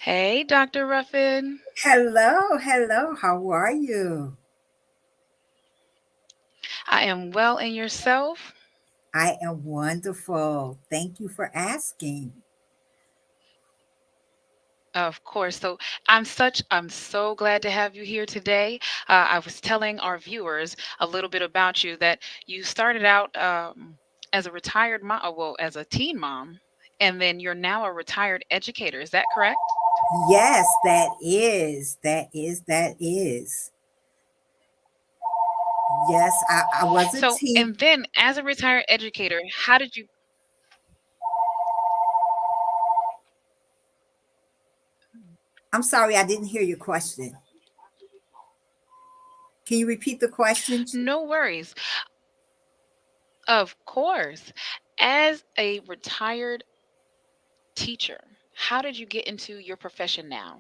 Hey, Dr. Ruffin. Hello, hello. How are you? I am well, and yourself? I am wonderful. Thank you for asking. Of course. I'm so glad to have you here today. I was telling our viewers a little bit about you that you started out as a retired mom, well, as a teen mom, and then you're now a retired educator. Is that correct? Yes, that is. Yes, I was a So, teen. and then as a retired educator, how did you? I'm sorry, I didn't hear your question. Can you repeat the question? No worries. Of course. As a retired teacher, how did you get into your profession now?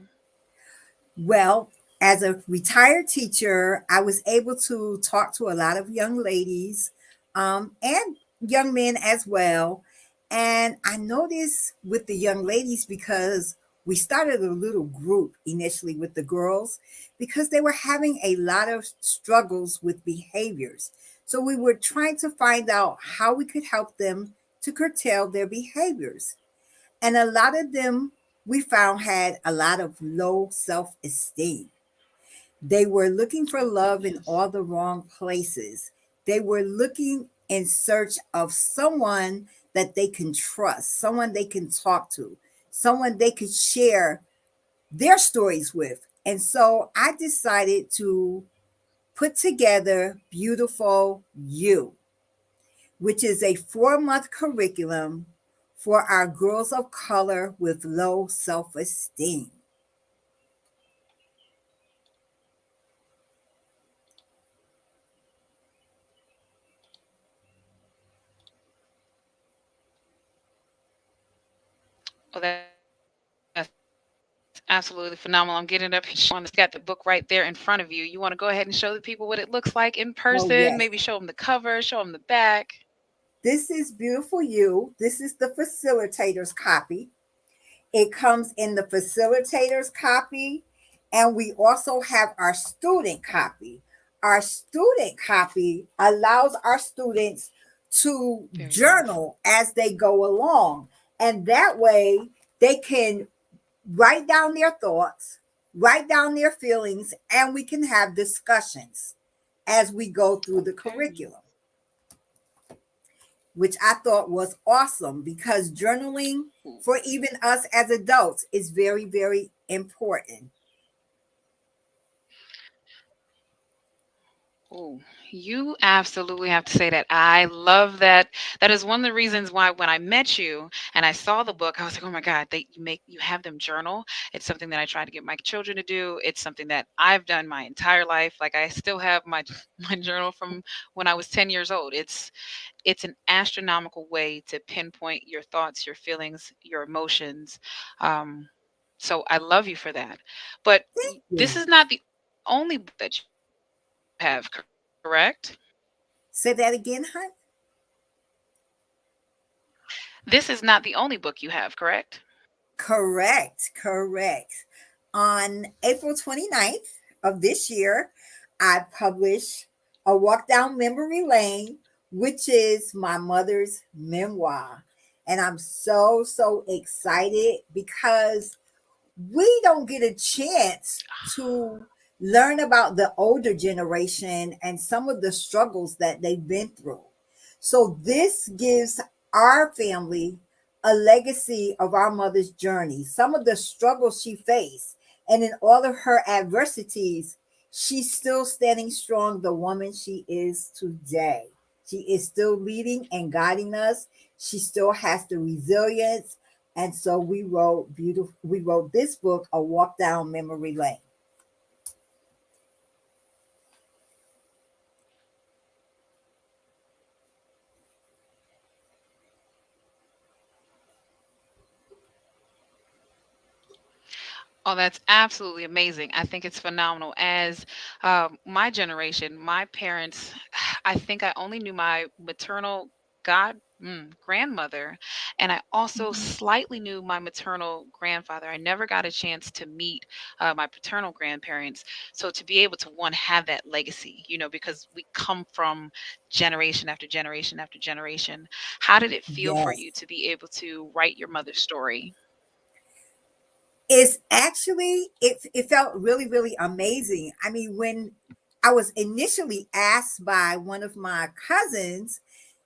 Well, as a retired teacher, I was able to talk to a lot of young ladies and young men as well. And I noticed with the young ladies because we started a little group initially with the girls because they were having a lot of struggles with behaviors. So we were trying to find out how we could help them to curtail their behaviors. And a lot of them we found had a lot of low self esteem. They were looking for love in Yes. all the wrong places. They were looking in search of someone that they can trust, someone they can talk to, someone they could share their stories with. And so I decided to put together Beautiful You, which is a 4-month curriculum for our girls of color with low self esteem. Oh, that's absolutely phenomenal. I'm getting it up and showing. It's got the book right there in front of you. You want to go ahead and show the people what it looks like in Oh, person? yes. Maybe show them the cover, show them the back. This is Beautiful You. This is the facilitator's copy. It comes in the facilitator's copy, and we also have our student copy. Our student copy allows our students to Very nice. journal as they go along. And that way they can write down their thoughts, write down their feelings, and we can have discussions as we go through the Okay. curriculum, which I thought was awesome because journaling for even us as adults is very, very important. Oh, you absolutely have to say that. I love that. That is one of the reasons why when I met you and I saw the book, I was like, "Oh my God, you have them journal." It's something that I try to get my children to do. It's something that I've done my entire life. Like I still have my my journal from when I was 10 years old. It's an astronomical way to pinpoint your thoughts, your feelings, your emotions. Um, so I love you for that. But Thank this you. is not the only book that you have, correct? Say that again, hon. This is not the only book you have, correct? Correct, correct. On April 29th of this year, I published A Walk Down Memory Lane, which is my mother's memoir. And I'm so, so excited because we don't get a chance to learn about the older generation and some of the struggles that they've been through. So, this gives our family a legacy of our mother's journey, some of the struggles she faced. And in all of her adversities, she's still standing strong, the woman she is today. She is still leading and guiding us. She still has the resilience, and so we wrote this book, A Walk Down Memory Lane. Oh, that's absolutely amazing. I think it's phenomenal. As my generation, my parents, I think I only knew my grandmother, and I also Mhm. slightly knew my maternal grandfather. I never got a chance to meet my paternal grandparents. So to be able to one have that legacy, because we come from generation after generation after generation. How did it feel for Yes. you to be able to write your mother's story? It's actually it felt really, really amazing. I mean, when I was initially asked by one of my cousins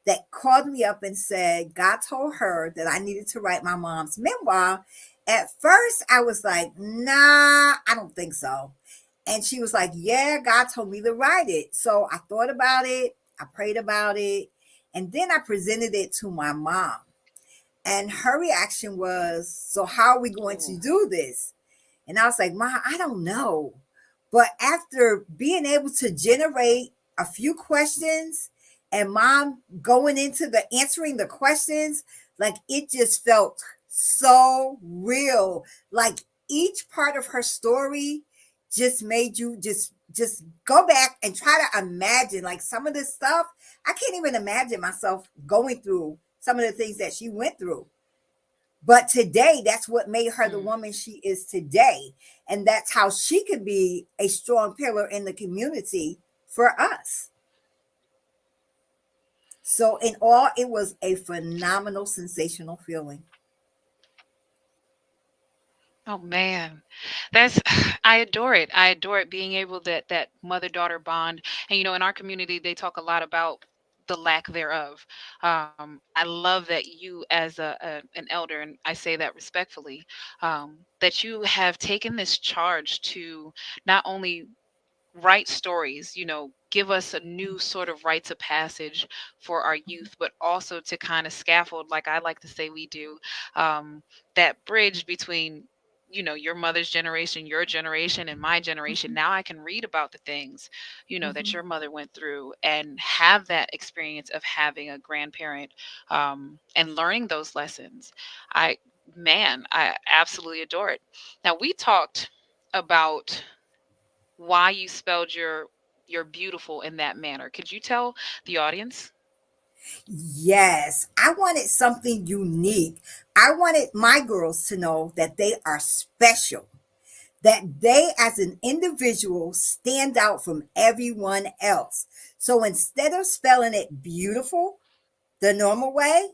that called me up and said God told her that I needed to write my mom's memoir, at first I was like, nah, I don't think so. And she was like, yeah, God told me to write it. So I thought about it, I prayed about it, and then I presented it to my mom. And her reaction was, so how are we going to Ooh. do this? And I was like, Ma, I don't know. But after being able to generate a few questions and mom going into the answering the questions, like it just felt so real. Like each part of her story just made you just go back and try to imagine like some of this stuff. I can't even imagine myself going through some of the things that she went through. But today, that's what made her the Mm. woman she is today. And that's how she could be a strong pillar in the community for us. So, in all, it was a phenomenal, sensational feeling. Oh man, that's I adore it. I adore it being able that mother daughter bond. And in our community, they talk a lot about the lack thereof. I love that you, as an elder, and I say that respectfully, that you have taken this charge to not only write stories, give us a new sort of rites of passage for our youth, but also to kind of scaffold, like I like to say we do, that bridge between, your mother's generation, your generation, and my generation. Mhm, Now I can read about the things, that mhm. your mother went through and have that experience of having a grandparent, and learning those lessons. I, man, I absolutely adore it. Now we talked about why you spelled your beautiful in that manner. Could you tell the audience? Yes, I wanted something unique. I wanted my girls to know that they are special, that they as an individual stand out from everyone else. So instead of spelling it beautiful the normal way,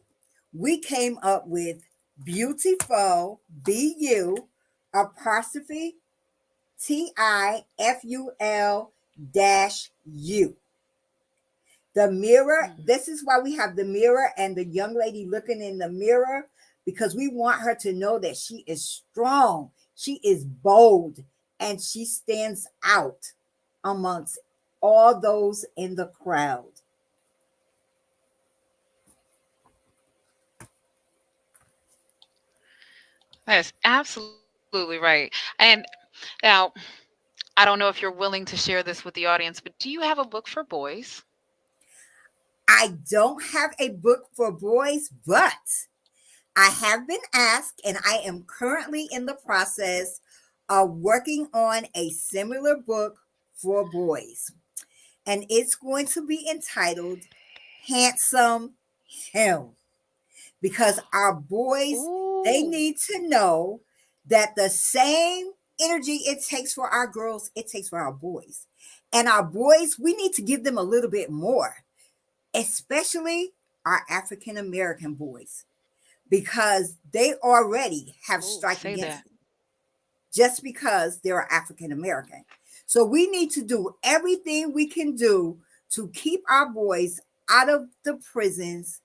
we came up with beautiful, B-U apostrophe TIFUL dash U. The mirror, Mm. this is why we have the mirror and the young lady looking in the mirror, because we want her to know that she is strong, she is bold, and she stands out amongst all those in the crowd. That is absolutely right. And now, I don't know if you're willing to share this with the audience, but do you have a book for boys? I don't have a book for boys, but I have been asked, and I am currently in the process of working on a similar book for boys. And it's going to be entitled Handsome Him, because our boys, they Ooh. need to know that the same energy it takes for our girls, it takes for our boys. And our boys, we need to give them a little bit more, especially our African American boys, because they already have Ooh, strike say against that. them just because they're African American. So we need to do everything we can do to keep our boys out of the prisons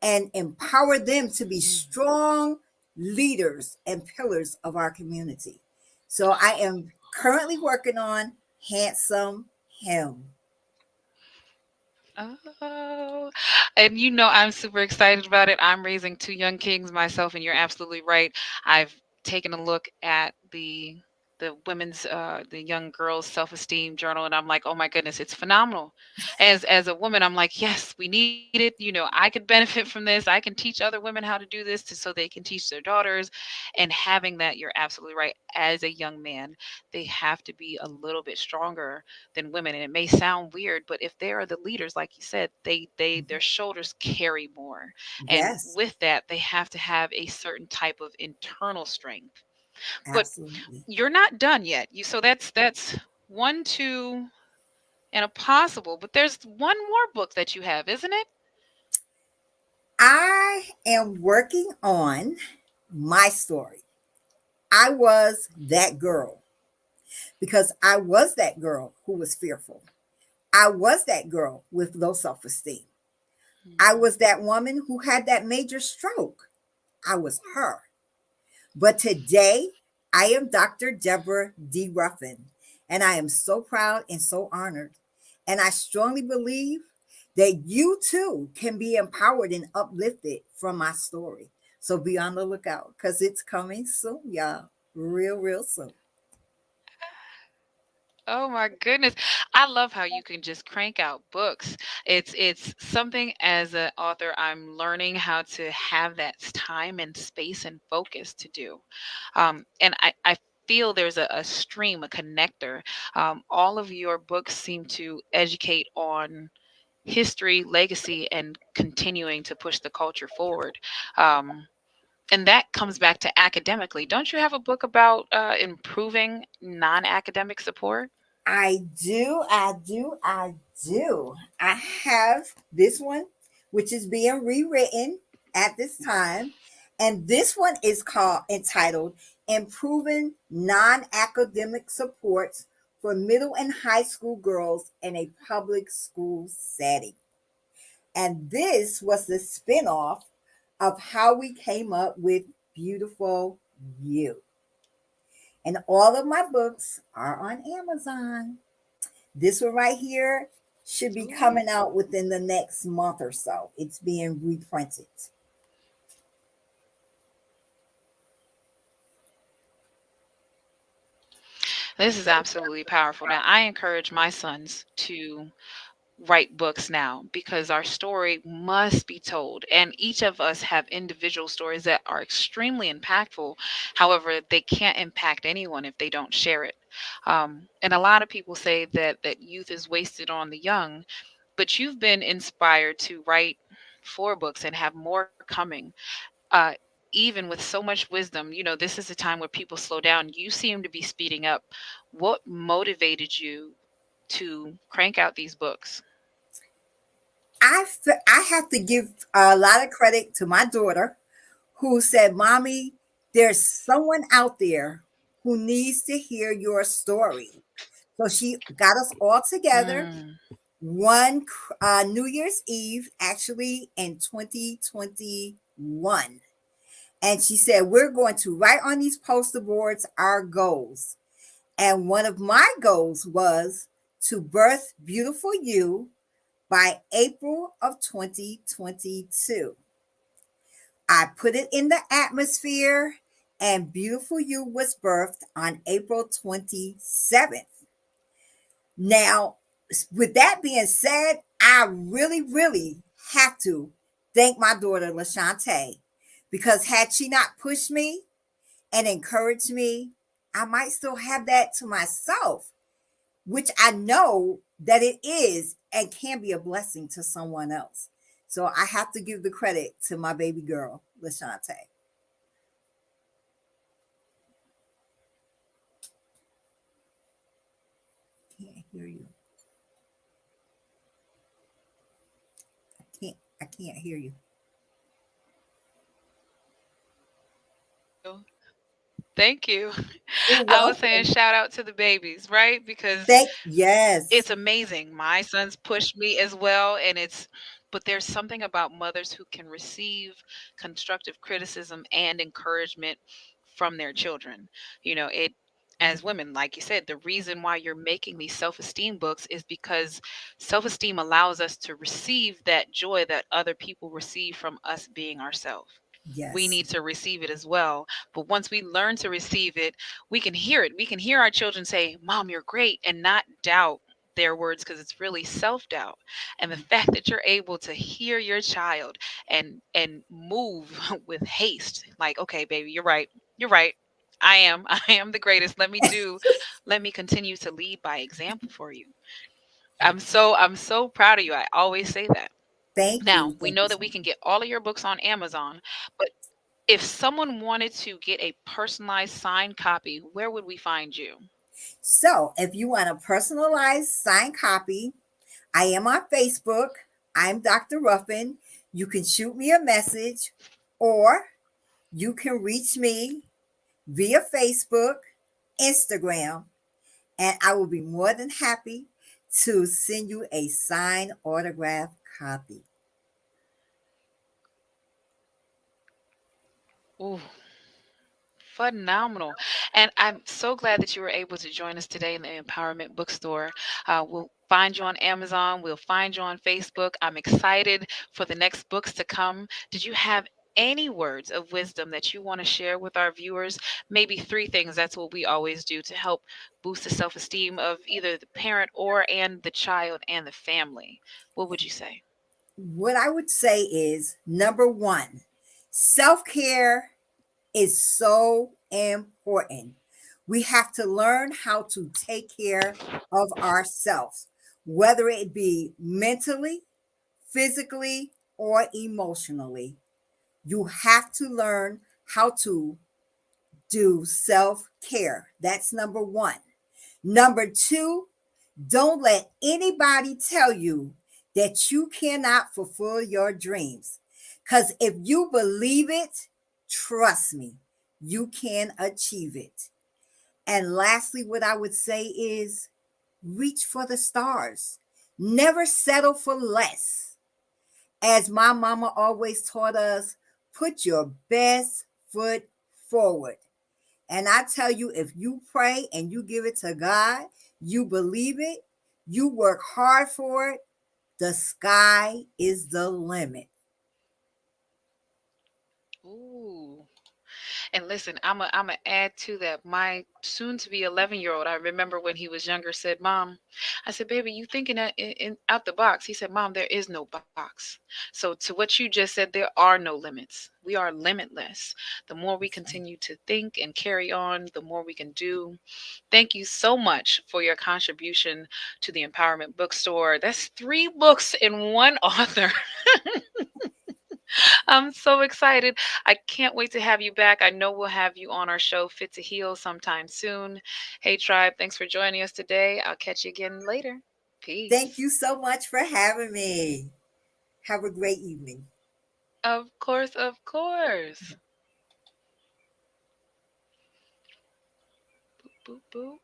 and empower them to be Mm. strong leaders and pillars of our community. So I am currently working on Handsome Him. Oh, and I'm super excited about it. I'm raising two young kings myself, and you're absolutely right. I've taken a look at the the young girls self-esteem journal, and I'm like, oh my goodness, it's phenomenal. As a woman, I'm like, yes, we need it. I could benefit from this. I can teach other women how to do this so they can teach their daughters. And having that, you're absolutely right. As a young man, they have to be a little bit stronger than women. And it may sound weird, but if they are the leaders, like you said, their shoulders carry more. And Yes, with that, they have to have a certain type of internal strength. But absolutely. you're not done yet. You so that's one, two, and a possible, but there's one more book that you have, isn't it? I am working on my story. I was that girl because I was that girl who was fearful. I was that girl with low self esteem. I Mm. was that woman who had that major stroke. I was her. But today, I am Dr. Deborah D. Ruffin, and I am so proud and so honored. And I strongly believe that you too can be empowered and uplifted from my story. So be on the lookout because it's coming soon, y'all. Real, real soon. Oh my goodness. I love how you can just crank out books. It's something as an author I'm learning how to have that time and space and focus to do. And I feel there's a stream, a connector. All of your books seem to educate on history, legacy, and continuing to push the culture forward. Um, and that comes back to academically. Don't you have a book about improving non academic support? I do. I have this one, which is being rewritten at this time. And this one is called entitled Improving Non-Academic Supports for Middle and High School Girls in a Public School Setting. And this was the spinoff of how we came up with Beautiful You. And all of my books are on Amazon. This one right here should be Ooh. coming out within the next month or so. It's being reprinted. This is absolutely powerful. Now, I encourage my sons to write books now because our story must be told. And each of us have individual stories that are extremely impactful. However, they can't impact anyone if they don't share it. And a lot of people say that youth is wasted on the young, but you've been inspired to write 4 books and have more coming. uh, Even with so much wisdom, this is a time where people slow down. You seem to be speeding up. What motivated you to crank out these books? I have to give a lot of credit to my daughter who said, Mommy, there's someone out there who needs to hear your story. So she got us all together Mm. one New Year's Eve, actually in 2021. And she said, we're going to write on these poster boards our goals. And one of my goals was to birth Beautiful You by April of 2022. I put it in the atmosphere, and Beautiful You was birthed on April 27th. Now, with that being said, I really, really have to thank my daughter, LaShante, because had she not pushed me and encouraged me, I might still have that to myself, which I know that it is and can be a blessing to someone else. So I have to give the credit to my baby girl, LaShante. Can't hear you. I can't hear you. Thank you. You're I was saying welcome. shout out to the babies, right? Because Thank yes. it's amazing. My sons push me as well, and but there's something about mothers who can receive constructive criticism and encouragement from their children. It as women, like you said, the reason why you're making these self-esteem books is because self-esteem allows us to receive that joy that other people receive from us being ourselves. we Yes. need to receive it as well. But once we learn to receive it, we can hear it. We can hear our children say, "Mom, you're great," and not doubt their words, because it's really self-doubt. And the fact that you're able to hear your child and move with haste, like, "Okay, baby, you're right. You're right. I am the greatest. Let me continue to lead by example for you." I'm so proud of you. I always say that. Thank Now, you. we Thank know you that so we much. can get all of your books on Amazon, but if someone wanted to get a personalized signed copy, where would we find you? So, if you want a personalized signed copy, I am on Facebook. I'm Dr. Ruffin. You can shoot me a message or you can reach me via Facebook, Instagram, and I will be more than happy to send you a signed autograph copy. Ooh, phenomenal. And I'm so glad that you were able to join us today in the Empowerment Bookstore. We'll find you on Amazon, we'll find you on Facebook. I'm excited for the next books to come. Did you have any words of wisdom that you want to share with our viewers? Maybe three things. That's what we always do to help boost the self-esteem of either the parent or and the child and the family. What would you say? What I would say is number one, self care is so important. We have to learn how to take care of ourselves, whether it be mentally, physically, or emotionally. You have to learn how to do self care. That's number one. Number two, don't let anybody tell you that you cannot fulfill your dreams. Because if you believe it, trust me, you can achieve it. And lastly, what I would say is reach for the stars. Never settle for less. As my mama always taught us, put your best foot forward. And I tell you, if you pray and you give it to God, you believe it, you work hard for it, the sky is the limit. Ooh. And listen, I'm a add to that. My soon to be 11-year-old, I remember when he was younger, said, "Mom," I said, "Baby, you thinking out the box?" He said, "Mom, there is no box." So to what you just said, there are no limits. We are limitless. The more we That's right. continue to think and carry on, the more we can do. Thank you so much for your contribution to the Empowerment Bookstore. That's three books in one author. I'm so excited. I can't wait to have you back. I know we'll have you on our show, Fit to Heal, sometime soon. Hey, Tribe, thanks for joining us today. I'll catch you again later. Thank Peace. you so much for having me. Have a great evening. Of course, of course. Boop, boop, boop.